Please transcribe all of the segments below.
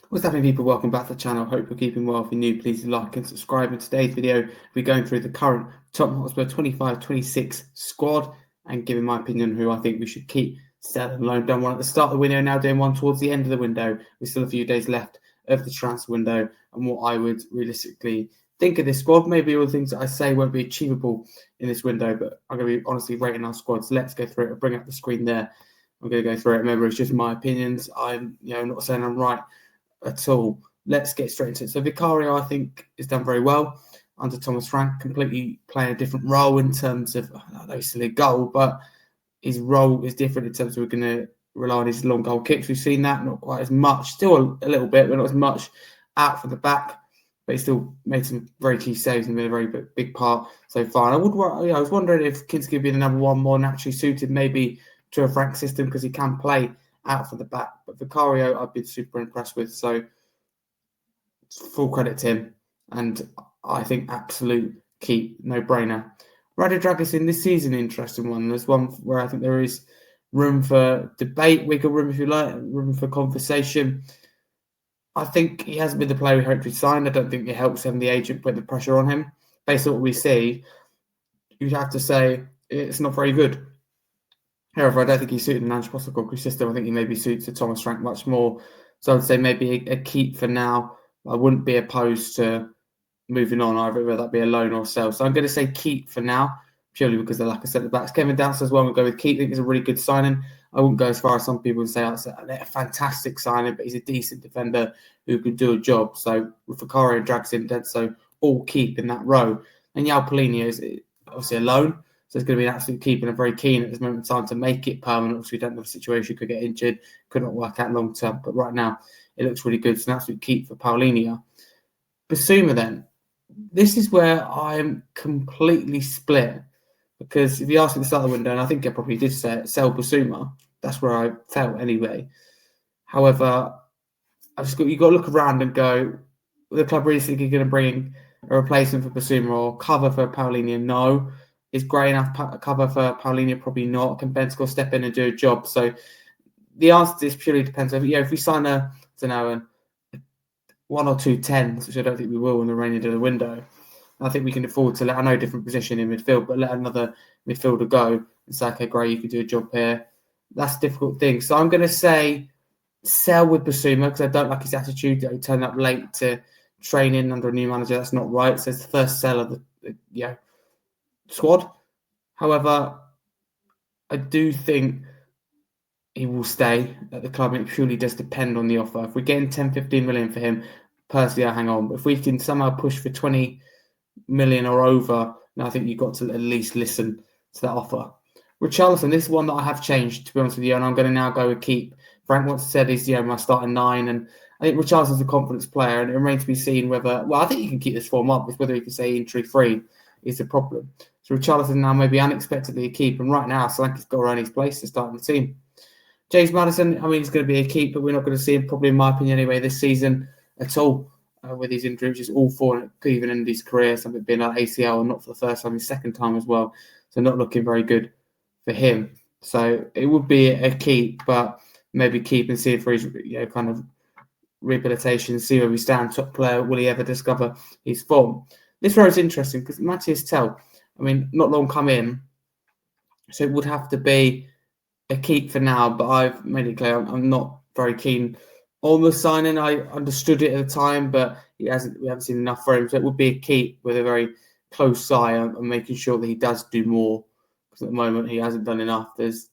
What's happening, people? Welcome back to the channel. Hope you're keeping well. If you're new, please like and subscribe. In today's video, we're going through the current Tottenham Hotspur 25-26 squad and giving my opinion on who I think we should keep, sell and loan. Done one at the start of the window, now doing one towards the end of the window. There's still a few days left of the transfer window and what I would realistically think of this squad. Maybe all the things that I say won't be achievable in this window, but I'm going to be honestly rating our squads. Let's go through it. I'll bring up the screen there. I'm going to go through it. Remember, it's just my opinions. I'm not saying I'm right at all. Let's get straight into it. So Vicario, I think, has done very well under Thomas Frank, completely playing a different role in terms of, I know it's still a goal, but his role is different in terms of we're going to rely on his long goal kicks. We've seen that, not quite as much, still a little bit, but not as much out from the back, but he still made some very key saves and been a very big part so far. And I was wondering if Kinski would be the number one more naturally suited maybe to a Frank system because he can play out from the back. But Vicario, I've been super impressed with. So full credit to him. And I think absolute keep, no-brainer. Radu Dragusin this season, interesting one. There's one where I think there is room for debate, wiggle room if you like, room for conversation. I think he hasn't been the player we hoped he'd signed. I don't think it helps having the agent put the pressure on him. Based on what we see, you'd have to say it's not very good. However, I don't think he suited an Ange Postecoglou system. I think he maybe suits a Thomas Frank much more. So I'd say maybe a keep for now. I wouldn't be opposed to moving on either, whether that be a loan or sell. So I'm going to say keep for now, purely because of the lack of centre-backs. Kevin Downs as well, we'll go with keep. I think it's a really good signing. I wouldn't go as far as some people would say it's a fantastic signing, but he's a decent defender who can do a job. So with Vicario and Dragusin, so all keep in that row. And João Palhinha is obviously a loan. So it's going to be an absolute keep, and I'm very keen at this moment in time to make it permanent. Obviously, we don't know the situation, could get injured, could not work out long term. But right now, it looks really good. It's an absolute keep for Palhinha. Basuma then. This is where I'm completely split. Because if you ask me at the start of the window, and I think I probably did say it, sell Basuma. That's where I felt anyway. However, you've got to look around and go, the club really think you're going to bring a replacement for Basuma or cover for Palhinha? No. Is Gray enough cover for Palhinha? Probably not. Can Bentancur step in and do a job? So the answer to this purely depends on, if we sign a 1 or 2 10s, which I don't think we will in the remainder of the window, I think we can afford to let, I know, a different position in midfield, but let another midfielder go and say, okay, Gray, you can do a job here. That's a difficult thing. So I'm going to say sell with Basuma because I don't like his attitude that he turned up late to training under a new manager. That's not right. So it's the first sell of the squad. However, I do think he will stay at the club, and it purely does depend on the offer. If we're getting 10-15 million for him, personally, I hang on. But if we can somehow push for 20 million or over, then I think you've got to at least listen to that offer. Richarlison, this is one that I have changed, to be honest with you, and I'm going to now go with keep. Frank once said he's my starting 9, and I think Richarlison's a confidence player, and it remains to be seen whether, I think he can keep this form up, whether he can say injury-free is the problem. So Richarlison now maybe unexpectedly a keep, and right now Solanke's got to earn his place to start the team. James Maddison, he's going to be a keep, but we're not going to see him, probably in my opinion anyway, this season at all with his injuries. Just all four, even in his career, something being like ACL, and not for the first time, his second time as well. So not looking very good for him. So it would be a keep, but maybe keep and see for his kind of rehabilitation, see where we stand. Top player, will he ever discover his form? This row is interesting because Matthias Tell, not long come in, so it would have to be a keep for now, but I've made it clear I'm not very keen on the signing. I understood it at the time, but we haven't seen enough for him, so it would be a keep with a very close eye on making sure that he does do more, because at the moment he hasn't done enough. There's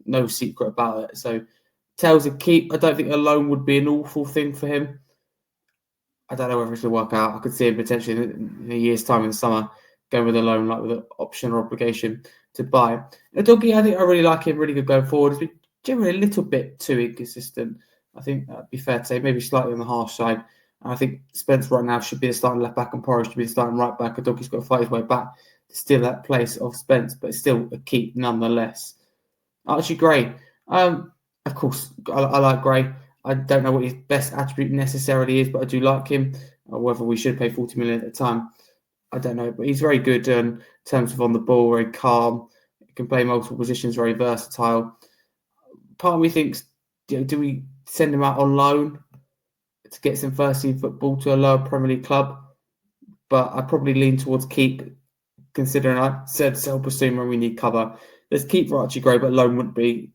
no secret about it. So Tell's a keep. I don't think a loan would be an awful thing for him. I don't know whether it's going to work out. I could see him potentially in a year's time in the summer going with a loan, like with an option or obligation to buy. Doggy, I think I really like him, really good going forward. He's been generally a little bit too inconsistent. I think that'd be fair to say, maybe slightly on the harsh side. And I think Spence right now should be the starting left back and Porridge should be the starting right back. Doggy's got to fight his way back to steal that place of Spence, but it's still a keep nonetheless. Archie Gray. Of course, I like Gray. I don't know what his best attribute necessarily is, but I do like him. Whether we should pay 40 million at the time, I don't know. But he's very good in terms of on the ball, very calm, can play multiple positions, very versatile. Part of me thinks, do we send him out on loan? to get some first team football to a lower Premier League club, but I probably lean towards keep, considering I said sell Basuma and we need cover. Let's keep for Archie Gray, but loan wouldn't be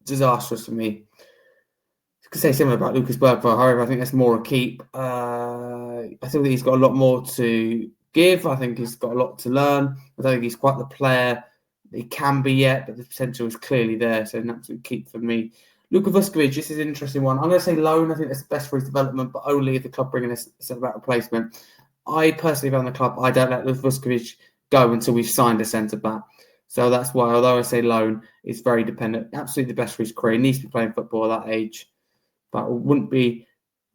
disastrous for me. I could say similar about Lucas Bergvall, however, I think that's more a keep. I think that he's got a lot more to give. I think he's got a lot to learn. I don't think he's quite the player that he can be yet, but the potential is clearly there, so an absolute keep for me. Luka Vuskovic, this is an interesting one. I'm going to say loan. I think that's the best for his development, but only if the club bring in a centre-back replacement. I personally found the club, I don't let Vuskovic go until we've signed a centre-back. So that's why, although I say loan, it's very dependent. Absolutely the best for his career. He needs to be playing football at that age, but I wouldn't be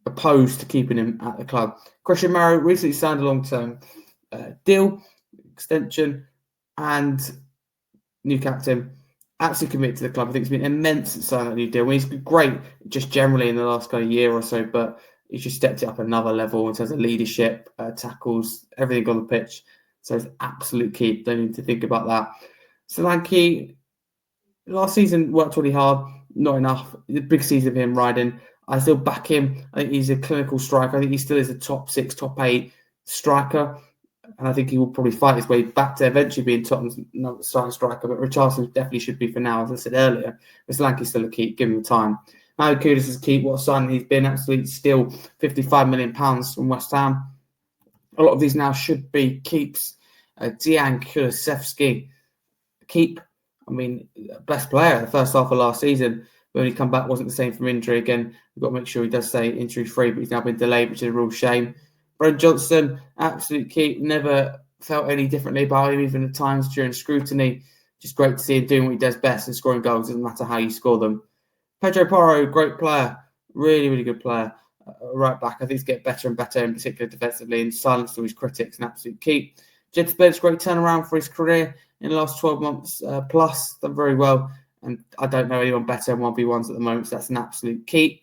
opposed to keeping him at the club. Christian Maro recently signed a long-term deal, extension, and new captain. Absolutely committed to the club. I think it's been immense to sign that new deal. I mean, he's been great just generally in the last kind of year or so, but he's just stepped it up another level in terms of leadership, tackles, everything on the pitch. So it's absolute key. Don't need to think about that. Solanke, last season worked really hard, not enough. The big season of him riding. I still back him. I think he's a clinical striker. I think he still is a top 6, top 8 striker. And I think he will probably fight his way back to eventually being Tottenham's starting striker. But Richarlison definitely should be for now, as I said earlier. But Solanke's still a keep, give him time. Now Kudus is a keep. What a signing he's been. Absolutely still £55 million from West Ham. A lot of these now should be keeps. Dejan Kulusevski, keep. I mean, best player the first half of last season. When he come back, wasn't the same from injury. Again, we've got to make sure he does stay injury-free, but he's now been delayed, which is a real shame. Brennan Johnson, absolute keep. Never felt any differently about him, even at times during scrutiny. Just great to see him doing what he does best and scoring goals. Doesn't matter how you score them. Pedro Porro, great player. Really, really good player. Right back. I think he's getting better and better, in particular defensively, and silenced all his critics. An absolute keep. Jed Spence, great turnaround for his career in the last 12 months plus. Done very well. And I don't know anyone better in 1v1s at the moment, so that's an absolute keep.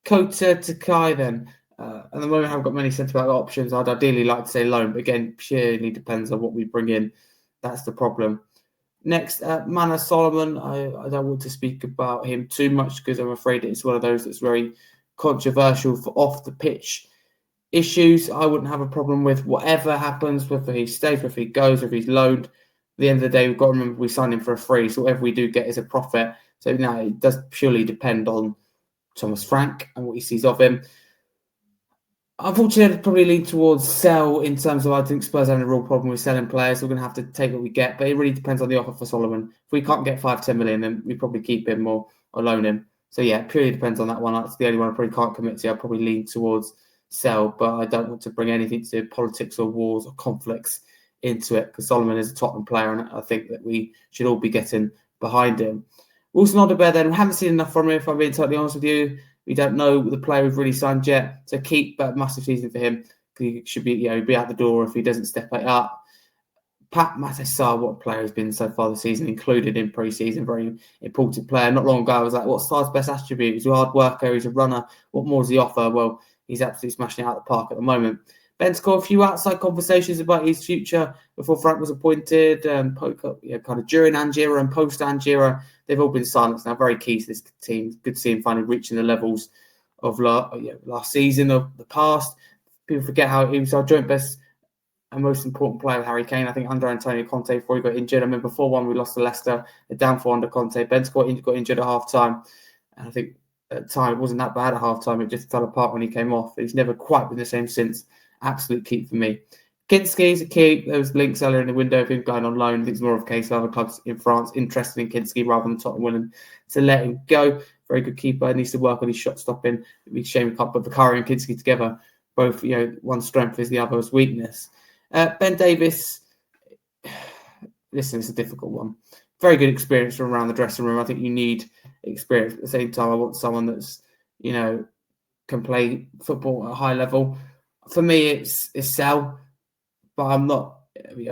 Kota Takai then. At the moment, I haven't got many centre-back options. I'd ideally like to say loan, but again, purely depends on what we bring in. That's the problem. Next, Mana Solomon. I don't want to speak about him too much because I'm afraid it's one of those that's very controversial for off-the-pitch issues. I wouldn't have a problem with whatever happens, whether he stays, whether he goes, whether he's loaned. At the end of the day, we've got to remember we signed him for a free, so whatever we do get is a profit. So now it does purely depend on Thomas Frank and what he sees of him. Unfortunately, I'd probably lean towards sell in terms of I think Spurs having a real problem with selling players. We're going to have to take what we get, but it really depends on the offer for Solomon. If we can't get 5-10 million, then we probably keep him or loan him. So yeah, it purely depends on that one. That's the only one I probably can't commit to. I'd probably lean towards sell, but I don't want to bring anything to politics or wars or conflicts into it because Solomon is a Tottenham player and I think that we should all be getting behind him. Wilson Odobert then, we haven't seen enough from him if I'm being totally honest with you. We don't know the player we've really signed yet. So keep a massive season for him. He should be, be out the door if he doesn't step it up. Pat Matessar, what a player he's been so far this season, included in pre-season, very important player. Not long ago, I was like, what's Sar's best attribute? He's a hard worker, he's a runner. What more does he offer? Well, he's absolutely smashing it out of the park at the moment. Ben's got a few outside conversations about his future before Frank was appointed, kind of during Angira and post Angira. They've all been silenced now. Very key to this team. Good to see him finally reaching the levels of last season, of the past. People forget how he was our joint best and most important player with Harry Kane. I think under Antonio Conte before he got injured. I remember 4-1 we lost to Leicester, a downfall under Conte. Ben got injured at half-time. And I think at the time it wasn't that bad at half-time. It just fell apart when he came off. He's never quite been the same since. Absolute keep for me. Kinski is a keep. There was links earlier in the window of him going on loan. I think it's more of a case of other clubs in France interested in Kinski rather than Tottenham willing to let him go. Very good keeper. Needs to work on his shot stopping. It'd be a shame we can't put Vicario and Kinski together. Both, one's strength is the other's weakness. Ben Davis. Listen, it's a difficult one. Very good experience from around the dressing room. I think you need experience. At the same time, I want someone that's, can play football at a high level. For me, it's sell, but I'm not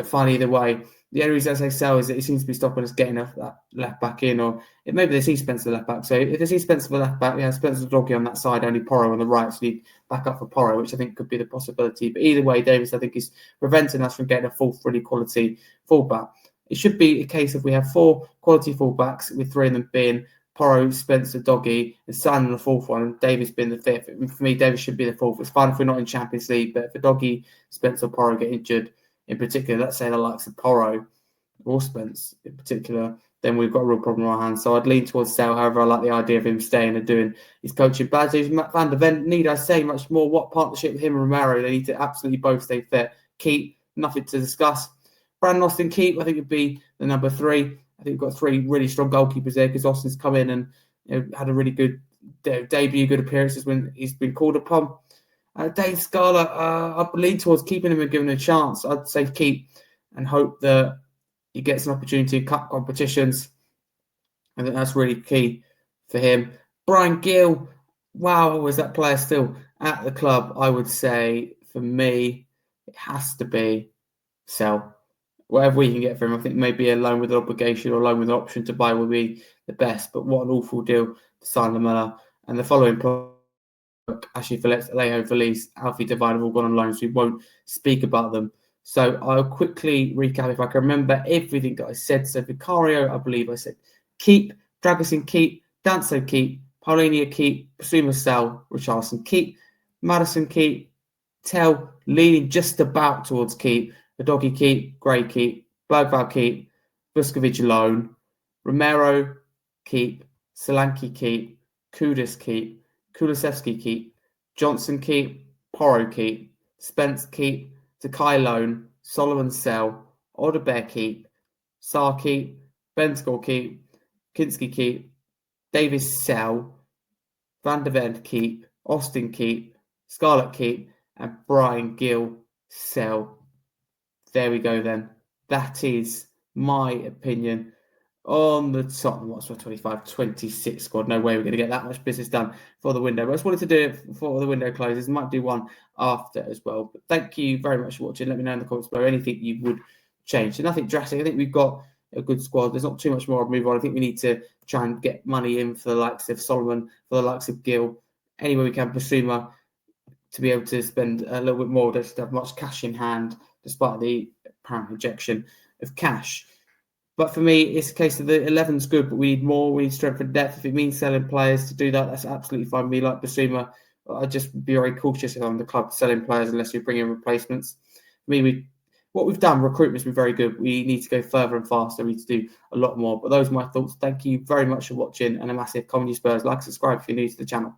fine either way. The only reason I say sell is that it seems to be stopping us getting that left back in, or maybe they see Spencer left back. So if they see Spencer for left back, Spencer's doggy on that side, only Porro on the right, so you back up for Porro, which I think could be the possibility. But either way, Davis, I think, is preventing us from getting a full, really quality fullback. It should be a case of we have 4 quality fullbacks, with 3 of them being Porro, Spencer, Doggy, and signing the fourth one, and Davis being the fifth. For me, Davis should be the fourth. It's fine if we're not in Champions League, but if Doggy, Spencer, or Porro get injured, in particular, let's say the likes of Porro or Spence in particular, then we've got a real problem on our hands. So I'd lean towards Sale. However, I like the idea of him staying and doing his coaching. Bazos, Van der Ven, need I say much more? What partnership with him and Romero? They need to absolutely both stay fit. Keep, nothing to discuss. Brandon Austin Keep, I think, would be the number 3. I think we've got 3 really strong goalkeepers there because Austin's come in and had a really good debut, good appearances when he's been called upon. Dave Scarlett, I lean towards keeping him and giving him a chance. I'd say keep and hope that he gets an opportunity in cup competitions. I think that's really key for him. Brian Gill, wow, is that player still at the club? I would say, for me, it has to be sell. Whatever we can get for him, I think maybe a loan with an obligation or a loan with an option to buy will be the best. But what an awful deal to sign Lamella. And the following Ashley Phillips, Alejo Felice, Alfie Devine have all gone on loan, so we won't speak about them. So I'll quickly recap if I can remember everything that I said. So Vicario, I believe I said keep, Dragusin keep, Danso keep, Paulinia keep, Basuma sell, Richarlison keep, Madison keep, Tell leaning just about towards keep, the Doggy keep, Gray keep, Blagval keep, Vuskovic loan, Romero keep, Solanke keep, Kudus keep, Kulusevski keep, Johnson keep, Porro keep, Spence keep, Takai loan, Solomon sell, Odebear keep, Sar keep, Benskor keep, Kinski keep, Davis sell, Van der Ven keep, Austin keep, Scarlett keep, and Brian Gill sell. There we go then. That is my opinion on the Tottenham Hotspur 25-26 squad. No way we're going to get that much business done for the window. But I just wanted to do it before the window closes. Might do one after as well. But thank you very much for watching. Let me know in the comments below anything you would change. So nothing drastic. I think we've got a good squad. There's not too much more to move on. I think we need to try and get money in for the likes of Solomon, for the likes of Gill. Anywhere we can, Basuma, to be able to spend a little bit more, just to have much cash in hand, despite the apparent injection of cash. But for me, it's a case of the 11's good, but we need more. We need strength and depth. If it means selling players to do that, that's absolutely fine. Me, like Basuma, I'd just be very cautious if I'm the club selling players unless we bring in replacements. For me, what we've done, recruitment's been very good. We need to go further and faster. We need to do a lot more. But those are my thoughts. Thank you very much for watching, and a massive Comedy Spurs. Like, subscribe if you're new to the channel.